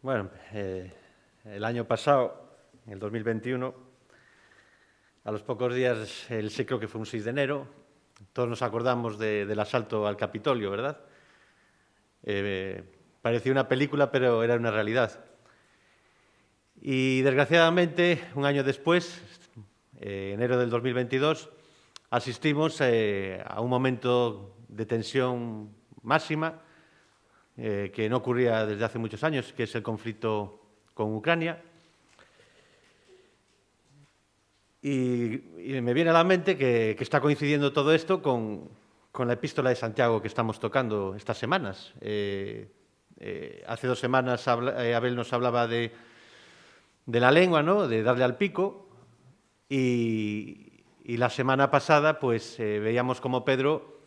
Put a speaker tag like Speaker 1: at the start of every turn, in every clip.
Speaker 1: Bueno, el año pasado, en el 2021, a los pocos días, sí creo que fue un 6 de enero, todos nos acordamos del asalto al Capitolio, ¿verdad? Parecía una película, pero era una realidad. Y desgraciadamente, un año después, enero del 2022, asistimos a un momento de tensión máxima que no ocurría desde hace muchos años, que es el conflicto con Ucrania. Y me viene a la mente que está coincidiendo todo esto con la epístola de Santiago que estamos tocando estas semanas. Hace 2 semanas Abel nos hablaba de la lengua, ¿no?, de darle al pico, y la semana pasada pues veíamos cómo Pedro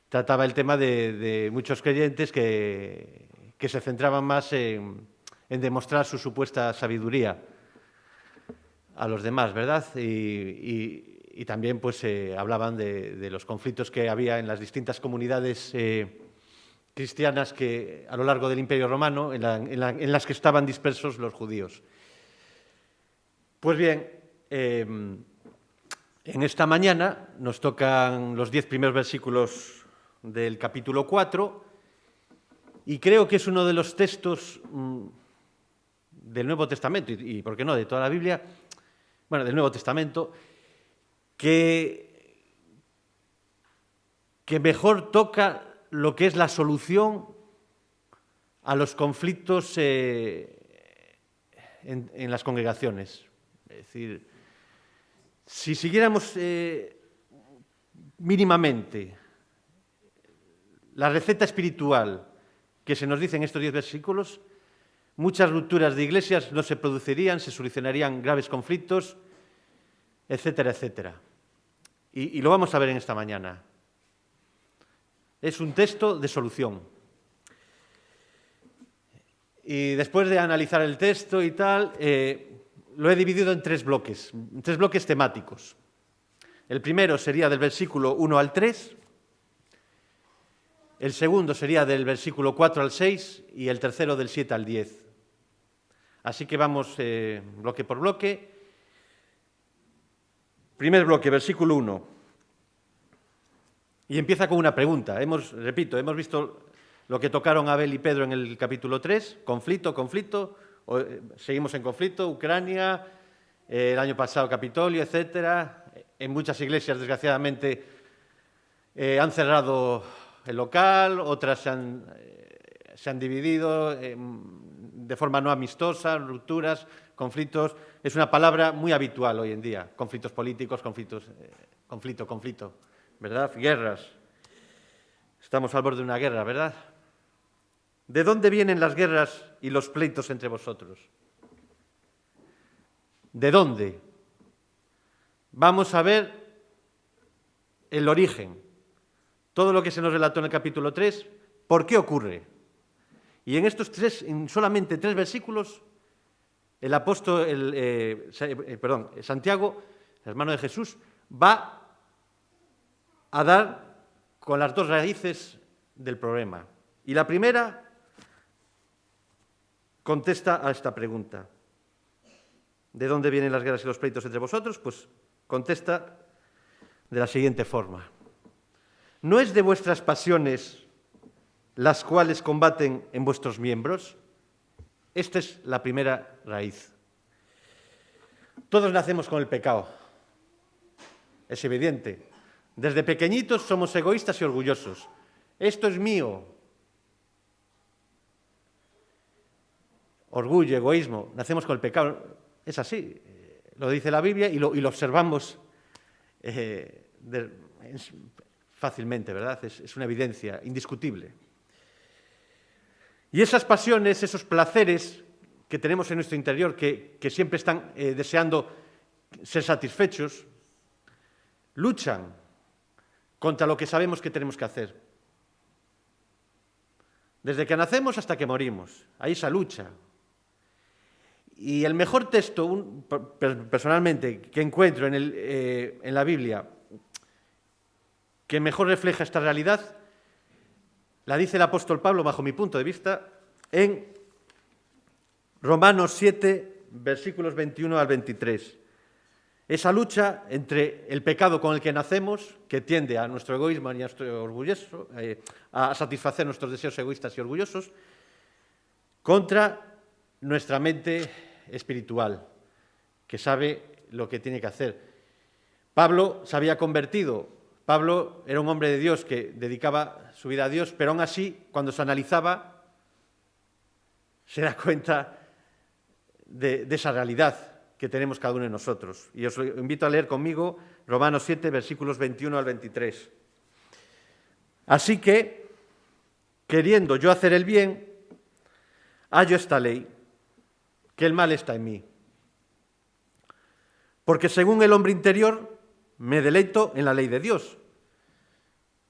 Speaker 1: trataba el tema de muchos creyentes que se centraban más en demostrar su supuesta sabiduría a los demás, ¿verdad? Y también pues hablaban de los conflictos que había en las distintas comunidades cristianas que a lo largo del Imperio Romano, en las que estaban dispersos los judíos. Pues bien, en esta mañana nos tocan los 10 primeros versículos del capítulo 4 y creo que es uno de los textos del Nuevo Testamento y, ¿por qué no?, de toda la Biblia, bueno, del Nuevo Testamento, que mejor toca lo que es la solución a los conflictos en las congregaciones. Es decir, si siguiéramos mínimamente la receta espiritual que se nos dice en estos 10 versículos, muchas rupturas de iglesias no se producirían, se solucionarían graves conflictos, etcétera, etcétera. Y lo vamos a ver en esta mañana. Es un texto de solución. Y después de analizar el texto y tal, lo he dividido en 3 bloques temáticos. El primero sería del versículo 1 al 3, el segundo sería del versículo 4 al 6 y el tercero del 7 al 10. Así que vamos bloque por bloque. Primer bloque, versículo 1. Y empieza con una pregunta. Hemos visto lo que tocaron Abel y Pedro en el capítulo 3, conflicto, seguimos en conflicto, Ucrania, el año pasado Capitolio, etcétera. En muchas iglesias, desgraciadamente, han cerrado el local, otras se han dividido de forma no amistosa, rupturas, conflictos. Es una palabra muy habitual hoy en día, conflictos políticos, conflicto, ¿verdad? Guerras. Estamos al borde de una guerra, ¿verdad? ¿De dónde vienen las guerras y los pleitos entre vosotros? ¿De dónde? Vamos a ver el origen. Todo lo que se nos relató en el capítulo 3, ¿por qué ocurre? Y en estos solamente 3 versículos, el apóstol, Santiago, el hermano de Jesús, va a dar con las 2 raíces del problema. Y la primera contesta a esta pregunta. ¿De dónde vienen las guerras y los pleitos entre vosotros? Pues contesta de la siguiente forma. ¿No es de vuestras pasiones las cuales combaten en vuestros miembros? Esta es la primera raíz. Todos nacemos con el pecado. Es evidente. Desde pequeñitos somos egoístas y orgullosos. Esto es mío. Orgullo, egoísmo. Nacemos con el pecado. Es así. Lo dice la Biblia y lo observamos fácilmente, ¿verdad? Es una evidencia indiscutible. Y esas pasiones, esos placeres que tenemos en nuestro interior, que siempre están deseando ser satisfechos, luchan contra lo que sabemos que tenemos que hacer. Desde que nacemos hasta que morimos. Hay esa lucha. Y el mejor texto, personalmente, que encuentro en la Biblia, que mejor refleja esta realidad, la dice el apóstol Pablo, bajo mi punto de vista, en Romanos 7, versículos 21 al 23. Esa lucha entre el pecado con el que nacemos, que tiende a nuestro egoísmo y a nuestro orgulloso, a satisfacer nuestros deseos egoístas y orgullosos, contra nuestra mente espiritual, que sabe lo que tiene que hacer. Pablo se había convertido. Pablo era un hombre de Dios que dedicaba su vida a Dios, pero aún así, cuando se analizaba, se da cuenta de esa realidad que tenemos cada uno de nosotros. Y os invito a leer conmigo Romanos 7, versículos 21 al 23. Así que, queriendo yo hacer el bien, hallo esta ley, que el mal está en mí. Porque según el hombre interior, me deleito en la ley de Dios.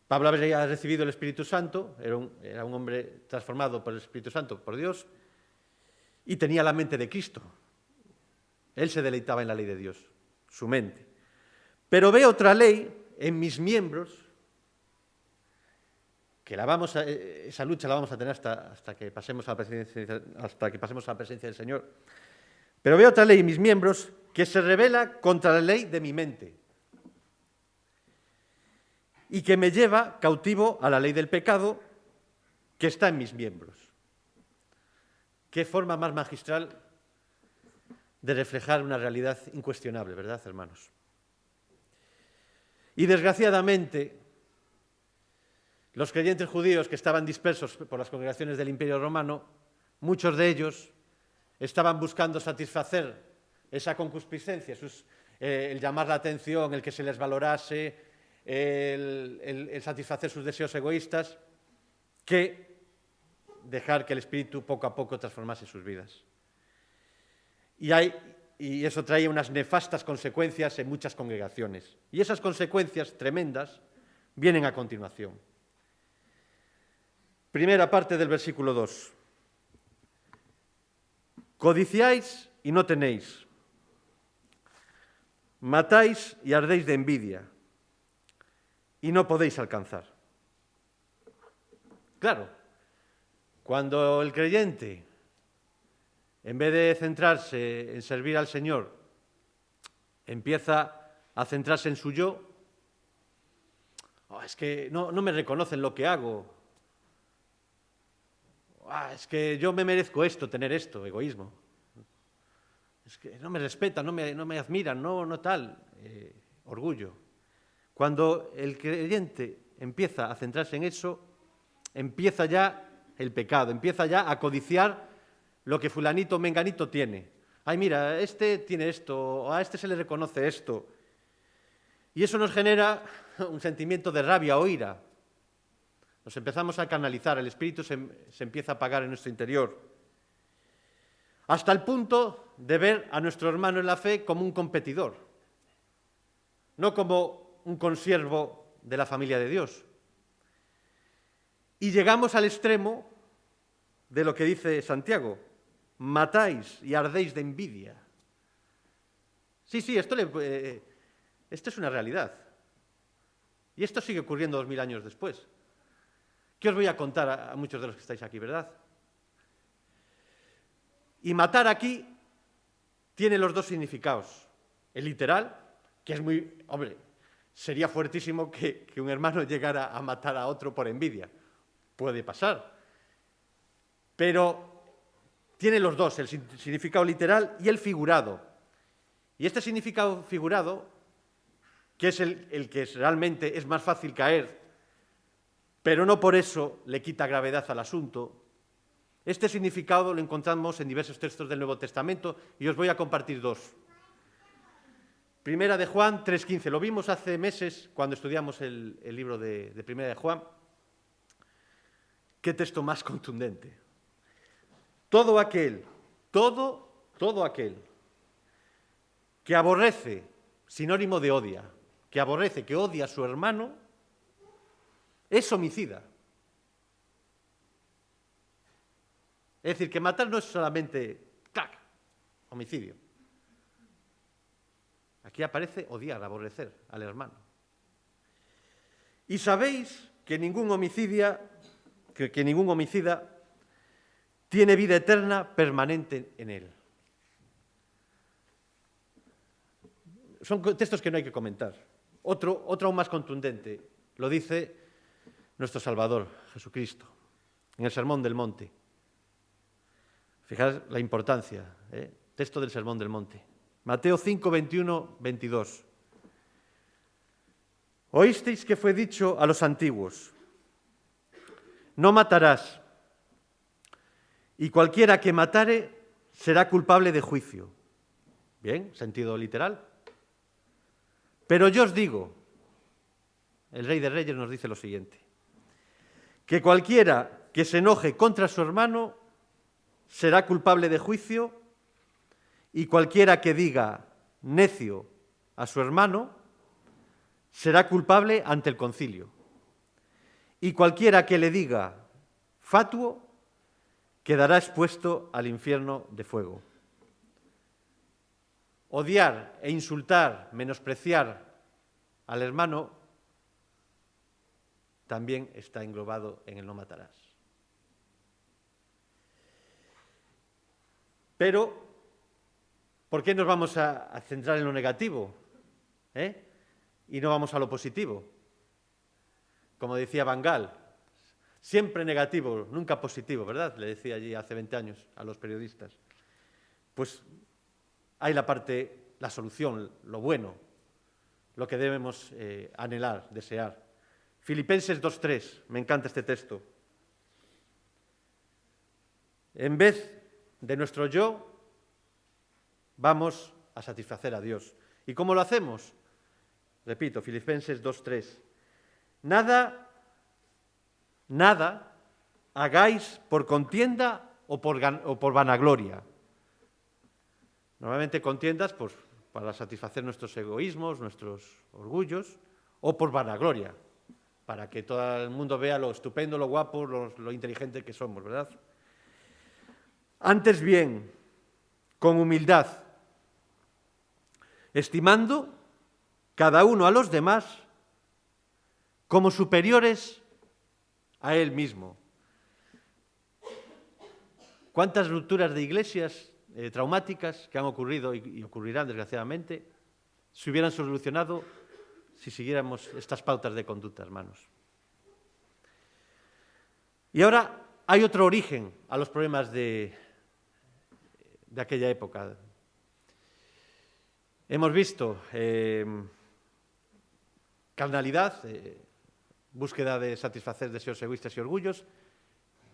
Speaker 1: Pablo había recibido el Espíritu Santo, era un hombre transformado por el Espíritu Santo, por Dios, y tenía la mente de Cristo. Él se deleitaba en la ley de Dios, su mente. Pero ve otra ley en mis miembros, que esa lucha la vamos a tener hasta que pasemos a la presencia del Señor. Pero ve otra ley en mis miembros que se rebela contra la ley de mi mente y que me lleva cautivo a la ley del pecado que está en mis miembros. Qué forma más magistral de reflejar una realidad incuestionable, ¿verdad, hermanos? Y desgraciadamente, los creyentes judíos que estaban dispersos por las congregaciones del Imperio Romano, muchos de ellos estaban buscando satisfacer esa concupiscencia, el llamar la atención, el que se les valorase, el satisfacer sus deseos egoístas, que dejar que el Espíritu poco a poco transformase sus vidas. Y eso traía unas nefastas consecuencias en muchas congregaciones. Y esas consecuencias tremendas vienen a continuación. Primera parte del versículo 2. Codiciáis y no tenéis. Matáis y ardéis de envidia. Y no podéis alcanzar. Claro, cuando el creyente, en vez de centrarse en servir al Señor, empieza a centrarse en su yo, es que no me reconocen lo que hago, es que yo me merezco esto, tener esto, egoísmo, es que no me respetan, no me admiran, no tal, orgullo. Cuando el creyente empieza a centrarse en eso, empieza ya el pecado, empieza ya a codiciar lo que fulanito o menganito tiene. Ay, mira, este tiene esto, o a este se le reconoce esto. Y eso nos genera un sentimiento de rabia o ira. Nos empezamos a canalizar, el espíritu se empieza a apagar en nuestro interior. Hasta el punto de ver a nuestro hermano en la fe como un competidor, no como un consiervo de la familia de Dios. Y llegamos al extremo de lo que dice Santiago: matáis y ardéis de envidia. Sí, esto es una realidad. Y esto sigue ocurriendo 2000 años después. ¿Qué os voy a contar a muchos de los que estáis aquí, verdad? Y matar aquí tiene los dos significados. El literal, que es muy... Hombre, sería fuertísimo que un hermano llegara a matar a otro por envidia. Puede pasar. Pero tiene los dos, el significado literal y el figurado. Y este significado figurado, que es el que realmente es más fácil caer, pero no por eso le quita gravedad al asunto, este significado lo encontramos en diversos textos del Nuevo Testamento y os voy a compartir dos. Primera de Juan 3:15. Lo vimos hace meses cuando estudiamos el libro de Primera de Juan. Qué texto más contundente. Todo aquel que aborrece, sinónimo de odia, que aborrece, que odia a su hermano, es homicida. Es decir, que matar no es solamente ¡clac!, homicidio. Aquí aparece odiar, aborrecer al hermano. Y sabéis que ningún homicida tiene vida eterna permanente en él. Son textos que no hay que comentar. Otro aún más contundente, lo dice nuestro Salvador, Jesucristo, en el Sermón del Monte. Fijaos la importancia, texto del Sermón del Monte. Mateo 5, 21, 22. Oísteis que fue dicho a los antiguos: no matarás, y cualquiera que matare será culpable de juicio. Bien, sentido literal. Pero yo os digo, el Rey de Reyes nos dice lo siguiente: que cualquiera que se enoje contra su hermano será culpable de juicio, y cualquiera que diga necio a su hermano será culpable ante el concilio. Y cualquiera que le diga fatuo quedará expuesto al infierno de fuego. Odiar e insultar, menospreciar al hermano también está englobado en el no matarás. Pero, ¿por qué nos vamos a centrar en lo negativo? Y no vamos a lo positivo. Como decía Van Gaal, siempre negativo, nunca positivo, ¿verdad? Le decía allí hace 20 años a los periodistas. Pues hay la solución, lo bueno, lo que debemos anhelar, desear. Filipenses 2:3, me encanta este texto. En vez de nuestro yo, vamos a satisfacer a Dios. ¿Y cómo lo hacemos? Repito, Filipenses 2:3. Nada hagáis por contienda o por vanagloria. Normalmente contiendas pues, para satisfacer nuestros egoísmos, nuestros orgullos, o por vanagloria, para que todo el mundo vea lo estupendo, lo guapo, lo inteligente que somos, ¿verdad? Antes bien, con humildad, estimando cada uno a los demás como superiores a él mismo. ¿Cuántas rupturas de iglesias traumáticas que han ocurrido y ocurrirán, desgraciadamente, se hubieran solucionado si siguiéramos estas pautas de conducta, hermanos? Y ahora hay otro origen a los problemas de aquella época. Hemos visto carnalidad, búsqueda de satisfacer deseos egoístas y orgullos,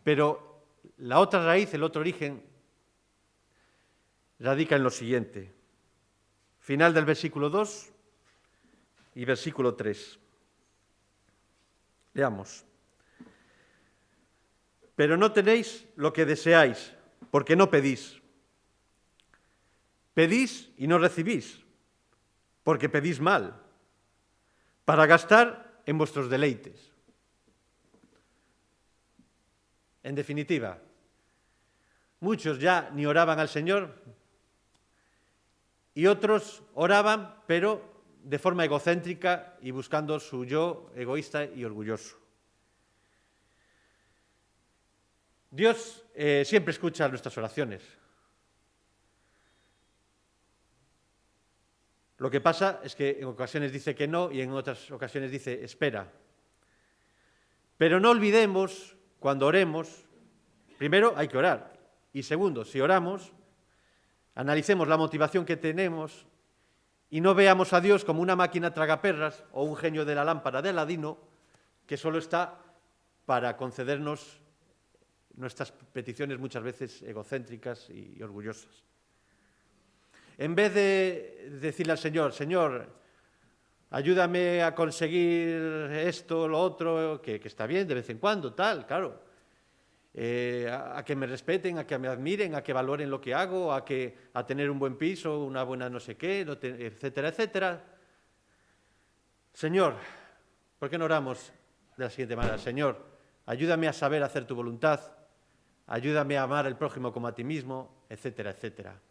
Speaker 1: pero la otra raíz, el otro origen, radica en lo siguiente. Final del versículo 2 y versículo 3. Leamos. Pero no tenéis lo que deseáis, porque no pedís. Pedís y no recibís, porque pedís mal, para gastar en vuestros deleites. En definitiva, muchos ya ni oraban al Señor y otros oraban, pero de forma egocéntrica y buscando su yo egoísta y orgulloso. Dios siempre escucha nuestras oraciones. Lo que pasa es que en ocasiones dice que no y en otras ocasiones dice espera. Pero no olvidemos, cuando oremos, primero hay que orar. Y segundo, si oramos, analicemos la motivación que tenemos y no veamos a Dios como una máquina tragaperras o un genio de la lámpara de Aladino que solo está para concedernos nuestras peticiones muchas veces egocéntricas y orgullosas. En vez de decirle al Señor, Señor, ayúdame a conseguir esto, lo otro, que está bien de vez en cuando, tal, claro, a que me respeten, a que me admiren, a que valoren lo que hago, a tener un buen piso, una buena no sé qué, etcétera, etcétera. Señor, ¿por qué no oramos de la siguiente manera? Señor, ayúdame a saber hacer tu voluntad, ayúdame a amar al prójimo como a ti mismo, etcétera, etcétera.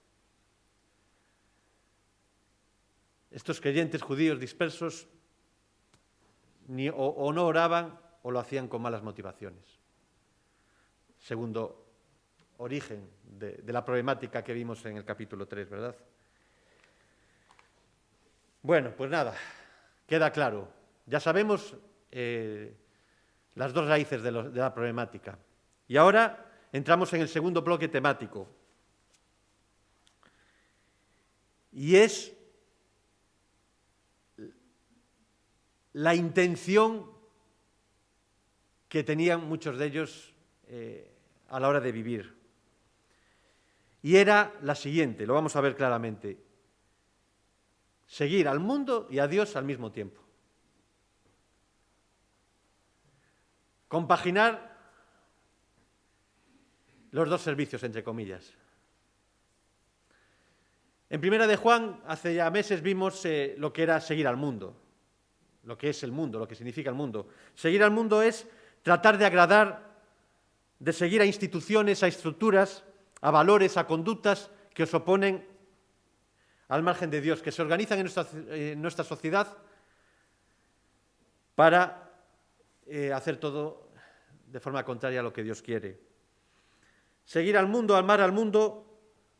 Speaker 1: Estos creyentes judíos dispersos o no oraban o lo hacían con malas motivaciones. Segundo origen de la problemática que vimos en el capítulo 3, ¿verdad? Bueno, pues nada, queda claro. Ya sabemos las dos raíces de la problemática. Y ahora entramos en el segundo bloque temático. Y es la intención que tenían muchos de ellos a la hora de vivir. Y era la siguiente, lo vamos a ver claramente: seguir al mundo y a Dios al mismo tiempo. Compaginar los dos servicios, entre comillas. En Primera de Juan, hace ya meses, vimos lo que era seguir al mundo, lo que es el mundo, lo que significa el mundo. Seguir al mundo es tratar de agradar, de seguir a instituciones, a estructuras, a valores, a conductas que os oponen al margen de Dios, que se organizan en nuestra sociedad para hacer todo de forma contraria a lo que Dios quiere. Seguir al mundo, amar al mundo,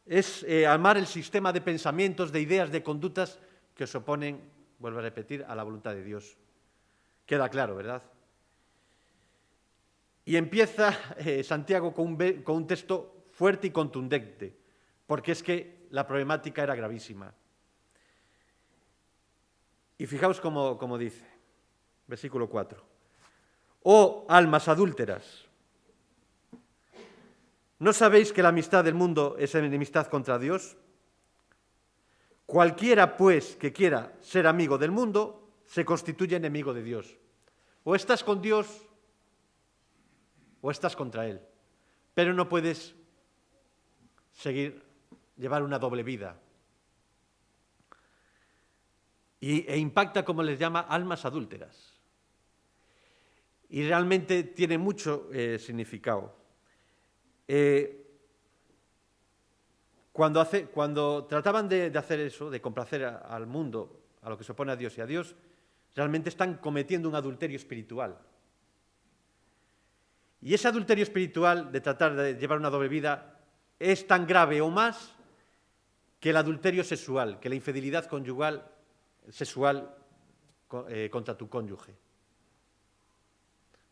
Speaker 1: es amar el sistema de pensamientos, de ideas, de conductas que se oponen, vuelvo a repetir, a la voluntad de Dios. Queda claro, ¿verdad? Y empieza Santiago con un texto fuerte y contundente, porque es que la problemática era gravísima. Y fijaos cómo dice, versículo 4. Oh almas adúlteras, ¿no sabéis que la amistad del mundo es enemistad contra Dios? Cualquiera, pues, que quiera ser amigo del mundo, se constituye enemigo de Dios. O estás con Dios o estás contra Él. Pero no puedes llevar una doble vida. E impacta, como les llama, almas adúlteras. Y realmente tiene mucho significado. Cuando trataban de hacer eso, de complacer al mundo, a lo que se opone a Dios y a Dios, realmente están cometiendo un adulterio espiritual. Y ese adulterio espiritual de tratar de llevar una doble vida es tan grave o más que el adulterio sexual, que la infidelidad conyugal, sexual contra tu cónyuge.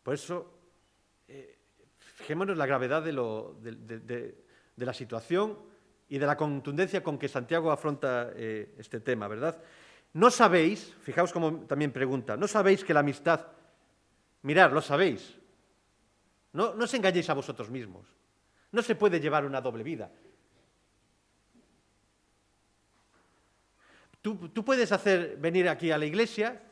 Speaker 1: Por eso, fijémonos en la gravedad de la situación y de la contundencia con que Santiago afronta este tema, ¿verdad? ¿No sabéis, fijaos cómo también pregunta, ¿no sabéis que la amistad, mirad, lo sabéis, no os engañéis a vosotros mismos, no se puede llevar una doble vida? Tú puedes venir aquí a la iglesia,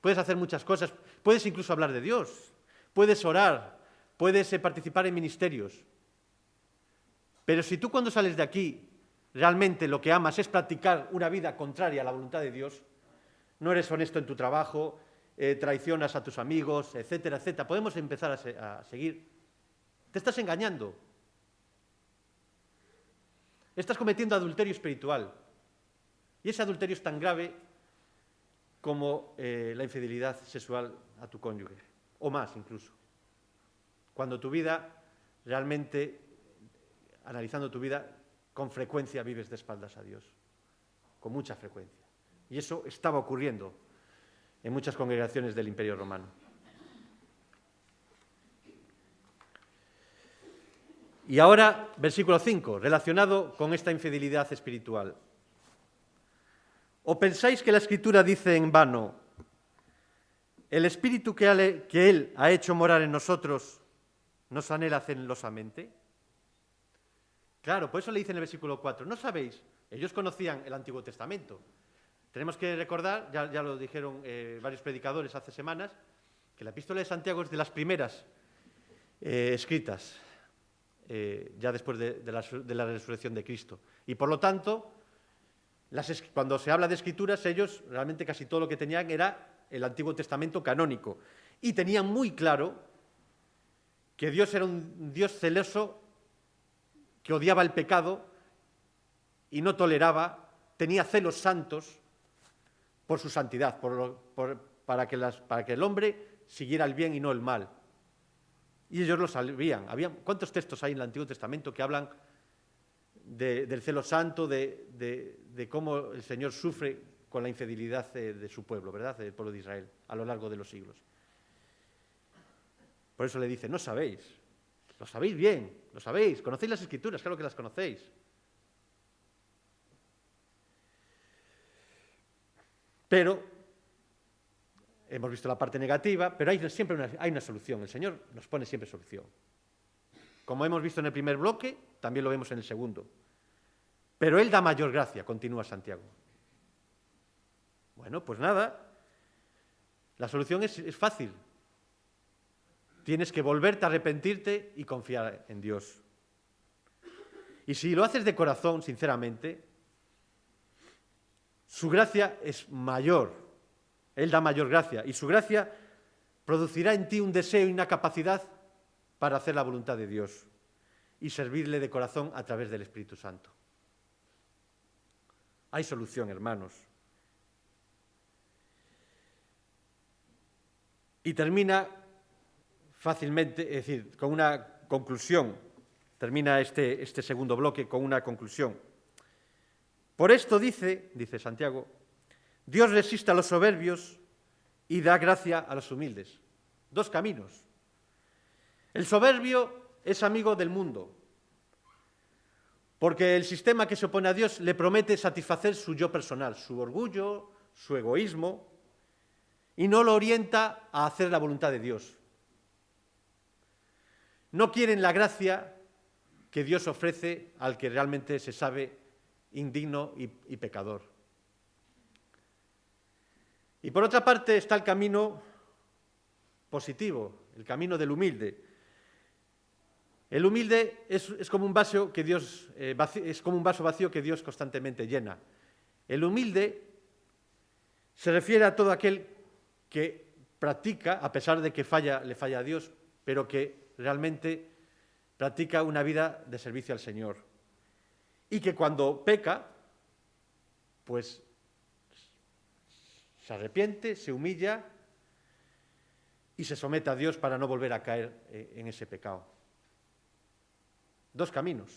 Speaker 1: puedes hacer muchas cosas, puedes incluso hablar de Dios, puedes orar, puedes participar en ministerios. Pero si tú cuando sales de aquí realmente lo que amas es practicar una vida contraria a la voluntad de Dios, no eres honesto en tu trabajo, traicionas a tus amigos, etcétera, etcétera, podemos empezar a seguir. Te estás engañando. Estás cometiendo adulterio espiritual. Y ese adulterio es tan grave como la infidelidad sexual a tu cónyuge, o más incluso. Cuando tu vida realmente, analizando tu vida, con frecuencia vives de espaldas a Dios, con mucha frecuencia. Y eso estaba ocurriendo en muchas congregaciones del Imperio Romano. Y ahora, versículo 5, relacionado con esta infidelidad espiritual. ¿O pensáis que la Escritura dice en vano, el Espíritu que Él ha hecho morar en nosotros nos anhela celosamente? Claro, por eso le dice en el versículo 4, ¿no sabéis? Ellos conocían el Antiguo Testamento. Tenemos que recordar, ya lo dijeron varios predicadores hace semanas, que la Epístola de Santiago es de las primeras escritas, ya después de la resurrección de Cristo. Y por lo tanto, cuando se habla de Escrituras, ellos realmente casi todo lo que tenían era el Antiguo Testamento canónico. Y tenían muy claro que Dios era un Dios celoso, que odiaba el pecado y no toleraba, tenía celos santos por su santidad, para que el hombre siguiera el bien y no el mal. Y ellos lo sabían. ¿Cuántos textos hay en el Antiguo Testamento que hablan del celo santo, de cómo el Señor sufre con la infidelidad de su pueblo, ¿verdad?, del pueblo de Israel, a lo largo de los siglos? Por eso le dice, no sabéis, lo sabéis bien, lo sabéis, conocéis las Escrituras, claro que las conocéis. Pero hemos visto la parte negativa, pero siempre hay una solución. El Señor nos pone siempre solución. Como hemos visto en el primer bloque, también lo vemos en el segundo. Pero Él da mayor gracia, continúa Santiago. Bueno, pues nada, la solución es fácil. Tienes que volverte a arrepentirte y confiar en Dios. Y si lo haces de corazón, sinceramente, su gracia es mayor. Él da mayor gracia. Y su gracia producirá en ti un deseo y una capacidad para hacer la voluntad de Dios y servirle de corazón a través del Espíritu Santo. Hay solución, hermanos. Y termina fácilmente, es decir, con una conclusión. Termina este segundo bloque con una conclusión. Por esto dice Santiago, Dios resiste a los soberbios y da gracia a los humildes. Dos caminos. El soberbio es amigo del mundo, porque el sistema que se opone a Dios le promete satisfacer su yo personal, su orgullo, su egoísmo, y no lo orienta a hacer la voluntad de Dios. No quieren la gracia que Dios ofrece al que realmente se sabe indigno y pecador. Y por otra parte está el camino positivo, el camino del humilde. El humilde es como un vaso que es como un vaso vacío que Dios constantemente llena. El humilde se refiere a todo aquel que practica, a pesar de que le falla a Dios, pero que realmente practica una vida de servicio al Señor. Y que cuando peca, pues se arrepiente, se humilla y se somete a Dios para no volver a caer en ese pecado. Dos caminos.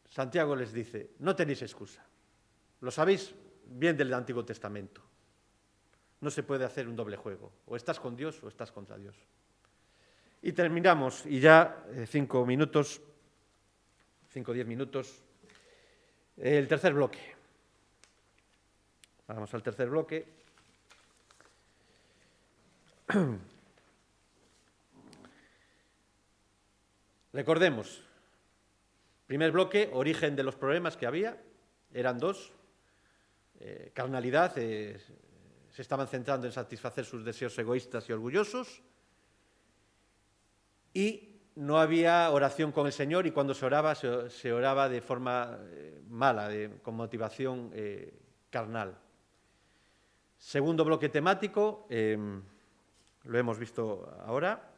Speaker 1: Santiago les dice, no tenéis excusa. Lo sabéis bien del Antiguo Testamento. No se puede hacer un doble juego. O estás con Dios o estás contra Dios. Y terminamos, y ya 5 minutos, 5 o 10 minutos, el tercer bloque. Vamos al tercer bloque. Recordemos, primer bloque, origen de los problemas que había, eran dos. Carnalidad, se estaban centrando en satisfacer sus deseos egoístas y orgullosos, y no había oración con el Señor, y cuando se oraba de forma mala, con motivación carnal. Segundo bloque temático, lo hemos visto ahora.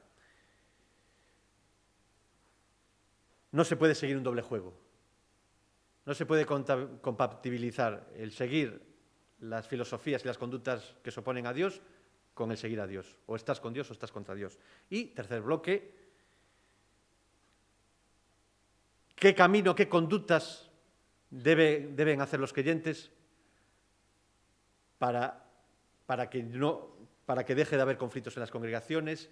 Speaker 1: No se puede seguir un doble juego. No se puede compatibilizar el seguir las filosofías y las conductas que se oponen a Dios con el seguir a Dios. O estás con Dios o estás contra Dios. Y tercer bloque, ¿qué camino, qué conductas deben hacer los creyentes para que deje de haber conflictos en las congregaciones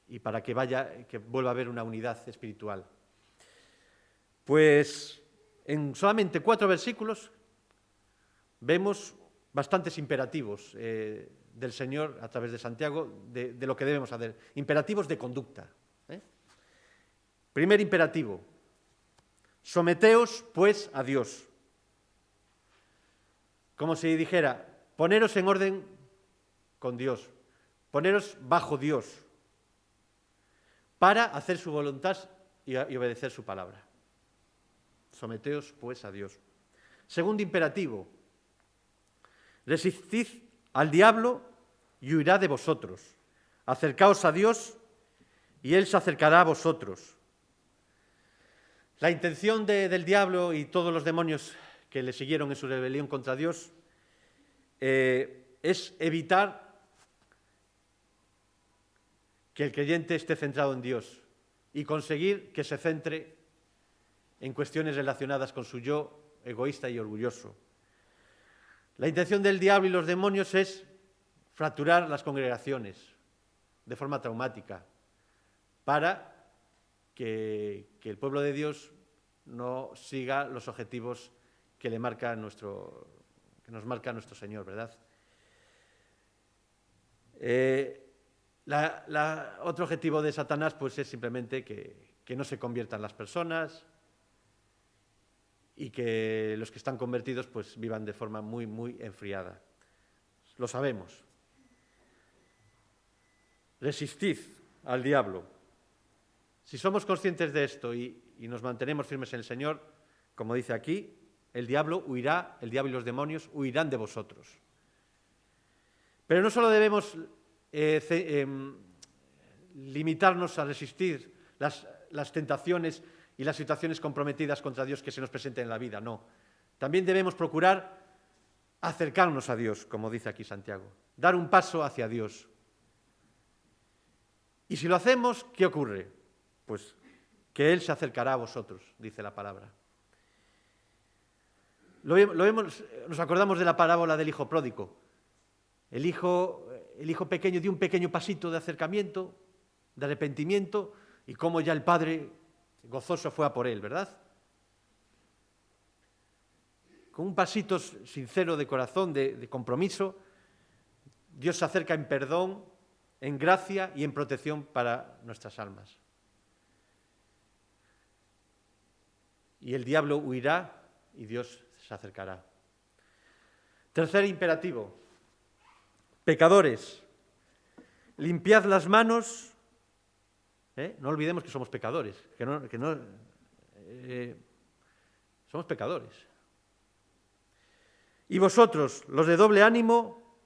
Speaker 1: y para que vuelva a haber una unidad espiritual? Pues en solamente 4 versículos vemos bastantes imperativos del Señor a través de Santiago de lo que debemos hacer. Imperativos de conducta. Primer imperativo, someteos pues a Dios. Como si dijera, poneros en orden con Dios, poneros bajo Dios, para hacer su voluntad y obedecer su palabra. Someteos, pues, a Dios. Segundo imperativo, resistid al diablo y huirá de vosotros. Acercaos a Dios y Él se acercará a vosotros. La intención del diablo y todos los demonios que le siguieron en su rebelión contra Dios es evitar que el creyente esté centrado en Dios y conseguir que se centre en cuestiones relacionadas con su yo egoísta y orgulloso. La intención del diablo y los demonios es fracturar las congregaciones de forma traumática para que el pueblo de Dios no siga los objetivos que nos marca nuestro Señor, ¿verdad? Otro objetivo de Satanás pues, es simplemente que no se conviertan las personas y que los que están convertidos pues, vivan de forma muy, muy enfriada. Lo sabemos. Resistid al diablo. Si somos conscientes de esto y nos mantenemos firmes en el Señor, como dice aquí, el diablo huirá, el diablo y los demonios huirán de vosotros. Pero no solo debemos limitarnos a resistir las tentaciones y las situaciones comprometidas contra Dios que se nos presenten en la vida, no. También debemos procurar acercarnos a Dios, como dice aquí Santiago, dar un paso hacia Dios. Y si lo hacemos, ¿qué ocurre? Pues que Él se acercará a vosotros, dice la palabra. Nos acordamos de la parábola del hijo pródigo. El hijo pequeño dio un pequeño pasito de acercamiento, de arrepentimiento, y cómo ya el padre gozoso fue a por él, ¿verdad? Con un pasito sincero de corazón, de compromiso, Dios se acerca en perdón, en gracia y en protección para nuestras almas. Y el diablo huirá y Dios se acercará. Tercer imperativo. Pecadores, limpiad las manos. No olvidemos que somos pecadores, somos pecadores. Y vosotros, los de doble ánimo,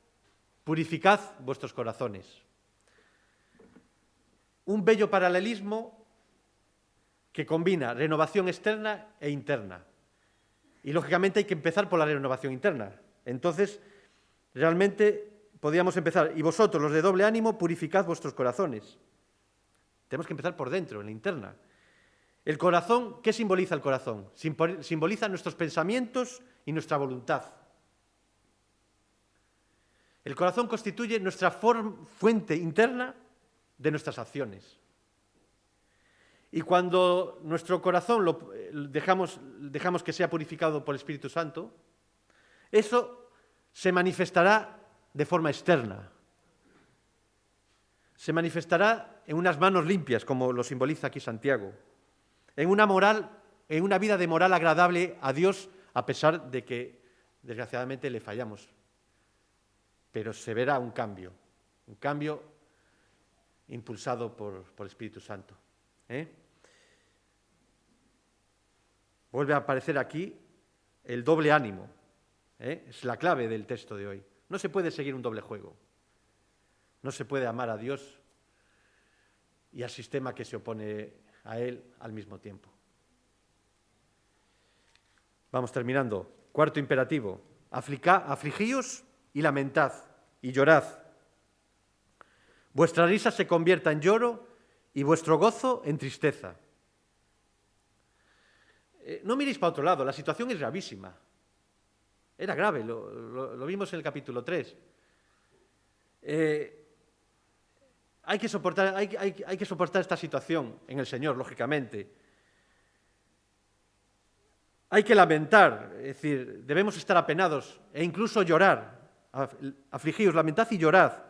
Speaker 1: purificad vuestros corazones. Un bello paralelismo que combina renovación externa e interna. Y lógicamente hay que empezar por la renovación interna. Entonces, realmente podríamos empezar. Y vosotros, los de doble ánimo, purificad vuestros corazones. Tenemos que empezar por dentro, en la interna. El corazón, ¿qué simboliza el corazón? Simboliza nuestros pensamientos y nuestra voluntad. El corazón constituye nuestra fuente interna de nuestras acciones. Y cuando nuestro corazón dejamos que sea purificado por el Espíritu Santo, eso se manifestará de forma externa. Se manifestará en unas manos limpias, como lo simboliza aquí Santiago, en una vida de moral agradable a Dios, a pesar de que, desgraciadamente, le fallamos. Pero se verá un cambio impulsado por el Espíritu Santo. Vuelve a aparecer aquí el doble ánimo. Es la clave del texto de hoy. No se puede seguir un doble juego. No se puede amar a Dios y al sistema que se opone a Él al mismo tiempo. Vamos terminando. Cuarto imperativo. Afligíos y lamentad y llorad. Vuestra risa se convierta en lloro y vuestro gozo en tristeza. No miréis para otro lado, la situación es gravísima. Era grave, lo vimos en el capítulo 3. Hay que soportar esta situación en el Señor, lógicamente. Hay que lamentar, es decir, debemos estar apenados e incluso llorar. Afligíos, lamentad y llorad.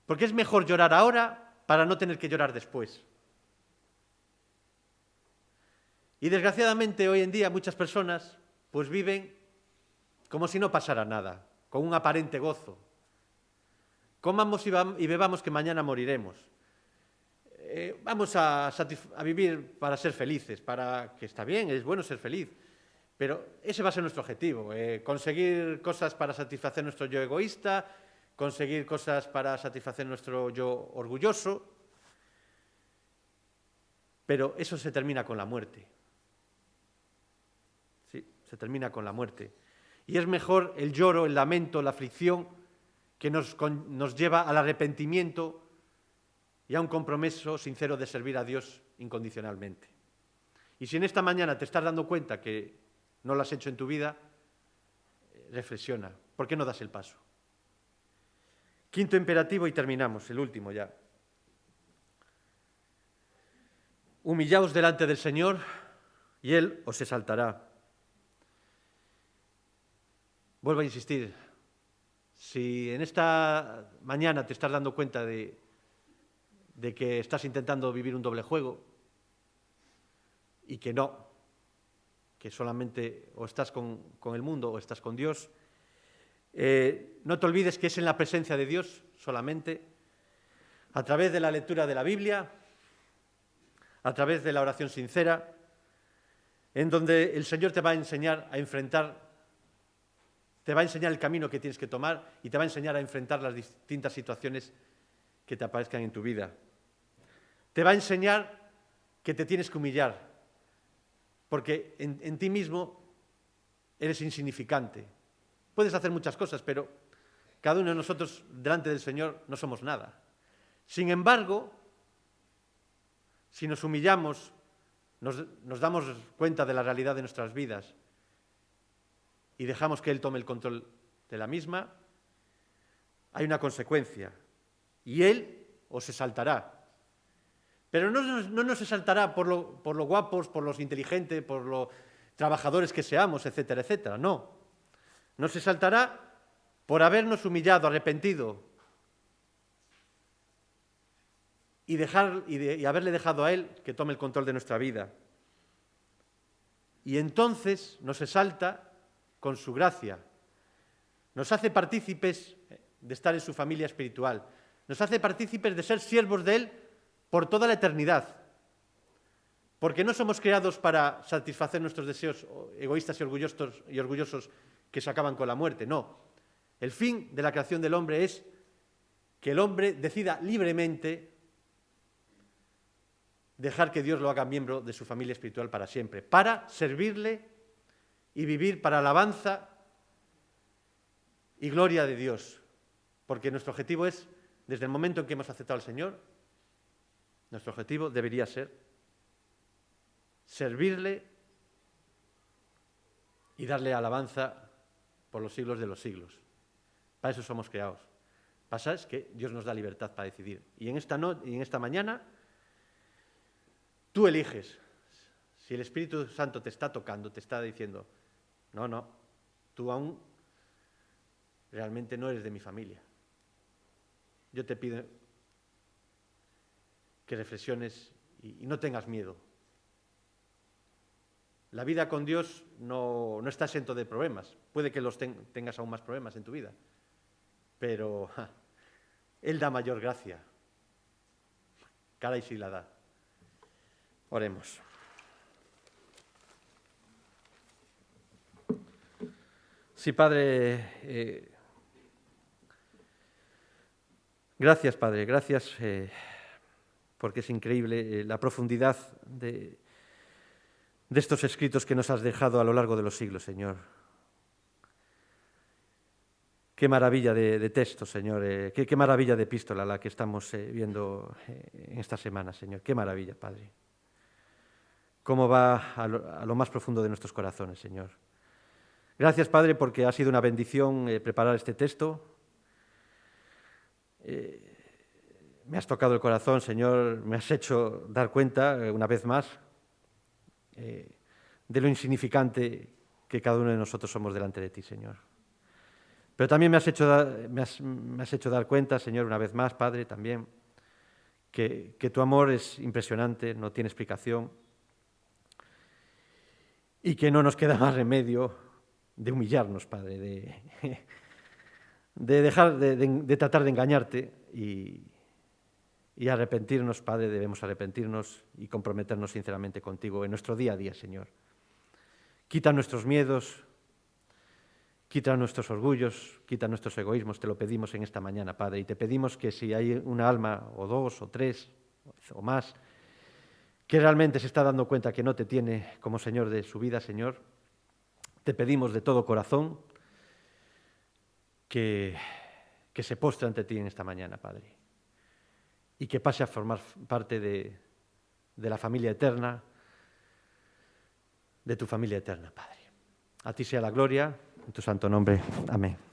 Speaker 1: Porque es mejor llorar ahora para no tener que llorar después. Y desgraciadamente hoy en día muchas personas pues viven como si no pasara nada, con un aparente gozo. Comamos y bebamos que mañana moriremos. Vamos a vivir para ser felices, que está bien, es bueno ser feliz, pero ese va a ser nuestro objetivo, conseguir cosas para satisfacer nuestro yo egoísta, conseguir cosas para satisfacer nuestro yo orgulloso, pero eso se termina con la muerte. Sí, se termina con la muerte. Y es mejor el lloro, el lamento, la aflicción que nos lleva al arrepentimiento y a un compromiso sincero de servir a Dios incondicionalmente. Y si en esta mañana te estás dando cuenta que no lo has hecho en tu vida, reflexiona. ¿Por qué no das el paso? Quinto imperativo y terminamos, el último ya. Humillaos delante del Señor y Él os exaltará. Vuelvo a insistir, si en esta mañana te estás dando cuenta de que estás intentando vivir un doble juego y que no, que solamente o estás con el mundo o estás con Dios, no te olvides que es en la presencia de Dios solamente, a través de la lectura de la Biblia, a través de la oración sincera, en donde el Señor te va a enseñar a enfrentar, te va a enseñar el camino que tienes que tomar y te va a enseñar a enfrentar las distintas situaciones que te aparezcan en tu vida. Te va a enseñar que te tienes que humillar, porque en ti mismo eres insignificante. Puedes hacer muchas cosas, pero cada uno de nosotros delante del Señor no somos nada. Sin embargo, si nos humillamos, nos damos cuenta de la realidad de nuestras vidas y dejamos que Él tome el control de la misma, hay una consecuencia, y Él os exaltará. Pero no nos exaltará por lo guapos, por los inteligentes, por los trabajadores que seamos, etcétera, etcétera. No. Nos exaltará por habernos humillado, arrepentido y haberle dejado a Él que tome el control de nuestra vida. Y entonces nos exalta con su gracia. Nos hace partícipes de estar en su familia espiritual. Nos hace partícipes de ser siervos de Él por toda la eternidad, porque no somos creados para satisfacer nuestros deseos egoístas y orgullosos que se acaban con la muerte, no. El fin de la creación del hombre es que el hombre decida libremente dejar que Dios lo haga miembro de su familia espiritual para siempre, para servirle y vivir para alabanza y gloria de Dios, porque nuestro objetivo es, desde el momento en que hemos aceptado al Señor, nuestro objetivo debería ser servirle y darle alabanza por los siglos de los siglos. Para eso somos creados. Pasa es que Dios nos da libertad para decidir. Y en esta mañana tú eliges. Si el Espíritu Santo te está tocando, te está diciendo, no, tú aún realmente no eres de mi familia. Yo te pido que reflexiones y no tengas miedo. La vida con Dios no está exento de problemas. Puede que tengas aún más problemas en tu vida, pero Él da mayor gracia. Caray, sí la da. Oremos. Sí, Padre, gracias, Padre, gracias, porque es increíble la profundidad de estos escritos que nos has dejado a lo largo de los siglos, Señor. Qué maravilla de texto, Señor, qué maravilla de epístola la que estamos viendo en esta semana, Señor. Qué maravilla, Padre. Cómo va a lo más profundo de nuestros corazones, Señor. Gracias, Padre, porque ha sido una bendición preparar este texto. Me has tocado el corazón, Señor, me has hecho dar cuenta, una vez más, de lo insignificante que cada uno de nosotros somos delante de ti, Señor. Pero también me has hecho dar cuenta, Señor, una vez más, Padre, también, que tu amor es impresionante, no tiene explicación, y que no nos queda más remedio de humillarnos, Padre, de dejar de tratar de engañarte y arrepentirnos, Padre, debemos arrepentirnos y comprometernos sinceramente contigo en nuestro día a día, Señor. Quita nuestros miedos, quita nuestros orgullos, quita nuestros egoísmos, te lo pedimos en esta mañana, Padre, y te pedimos que si hay una alma, o dos, o tres, o más, que realmente se está dando cuenta que no te tiene como Señor de su vida, Señor, te pedimos de todo corazón que se postre ante ti en esta mañana, Padre. y que pase a formar parte de la familia eterna, de tu familia eterna, Padre. A ti sea la gloria, en tu santo nombre. Amén.